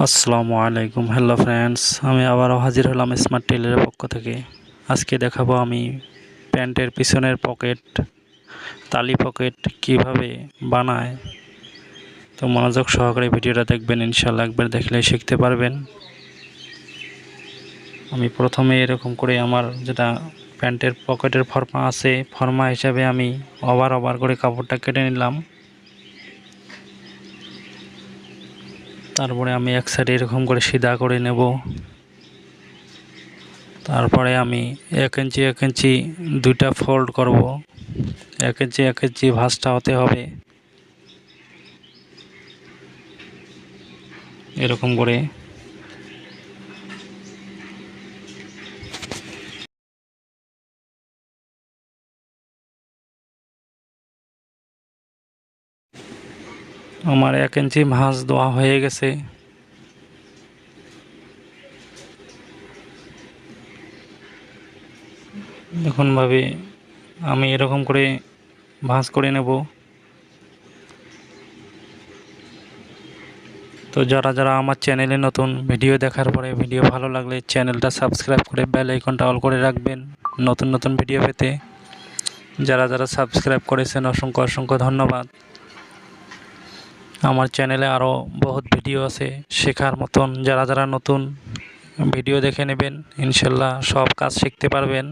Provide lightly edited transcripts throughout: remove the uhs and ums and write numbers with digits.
আসসালামু আলাইকুম। Hello friends, আমি আবারও হাজির হলাম স্মার্ট টেইলারের পক্ষ থেকে। আজকে দেখাবো আমি প্যান্টের পিছনের পকেট, তালি পকেট কিভাবে বানায়। তো মনোযোগ সহকারে ভিডিওটা দেখবেন, ইনশাআল্লাহ একবার দেখলেই শিখতে পারবেন। আমি প্রথমে এরকম করে আমার যেটা প্যান্টের পকেটের ফর্মা আছে, ফর্মা হিসাবে আমি ওভার করে কাপড়টা কেটে নিলাম। তারপরে আমি এক সাইডে এরকম করে সিধা করে নেব। তারপরে আমি 1 ইঞ্চি দুইটা ফোল্ড করব। 1 ইঞ্চি ভাঁজটা হতে হবে এরকম করে। আমার 1 ইঞ্চি ভাঁজ দেওয়া হয়ে গেছে। দেখুন ভাবে আমি এরকম করে ভাঁজ করে নেব। তো যারা আমার চ্যানেলে নতুন, ভিডিও দেখার পরে ভিডিও ভালো লাগলে চ্যানেলটা সাবস্ক্রাইব করে বেল আইকনটা অল করে রাখবেন নতুন ভিডিও পেতে। যারা সাবস্ক্রাইব করেছেন অসংখ্য ধন্যবাদ। আমার চ্যানেলে আরও বহুত ভিডিও আছে শেখার মতন। যারা নতুন, ভিডিও দেখে নেবেন, ইনশাল্লাহ সব কাজ শিখতে পারবেন।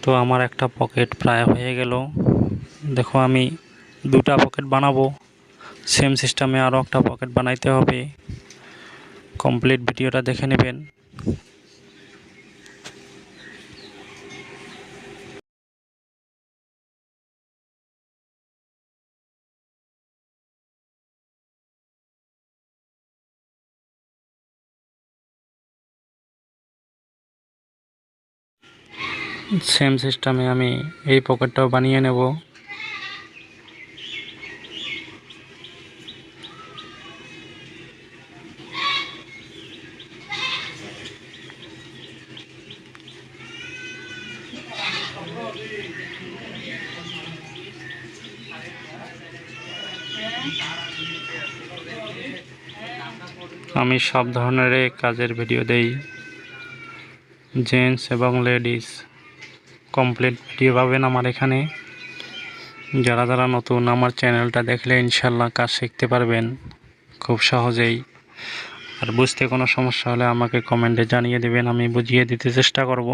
তো আমার একটা পকেট প্রায় হয়ে গেল। দেখো আমি দুটা পকেট বানাবো, সেম সিস্টেমে আরও একটা পকেট বানাইতে হবে। কমপ্লিট ভিডিওটা দেখে নেবেন। সেম সিস্টেমে আমি এই পকেটটাও বানিয়ে নেব। আমি সব ধরনের কাজের ভিডিও দেই, জেন্টস এবং লেডিস। কমপ্লিট ভিডিও পাবেন আমার এখানে। যারা নতুন, আমার চ্যানেলটা দেখলে ইনশাল্লাহ কাজ শিখতে পারবেন খুব সহজেই। আর বুঝতে কোনো সমস্যা হলে আমাকে কমেন্টে জানিয়ে দেবেন, আমি বুঝিয়ে দিতে চেষ্টা করব।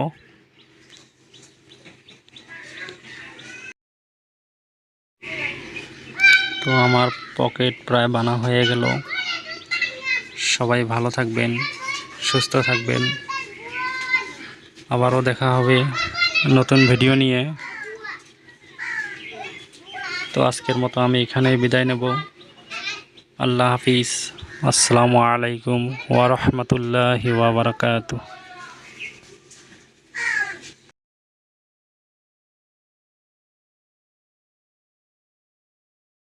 তো আমার পকেট প্রায় বানা হয়ে গেল। সবাই ভালো থাকবেন, সুস্থ থাকবেন। আবারও দেখা হবে নতুন ভিডিও নিয়ে। তো আজকের মতো আমি এখানেই বিদায় নেব। আল্লাহ হাফিজ। আসসালামু আলাইকুম ওয়া রাহমাতুল্লাহি ওয়া বারাকাতুহু।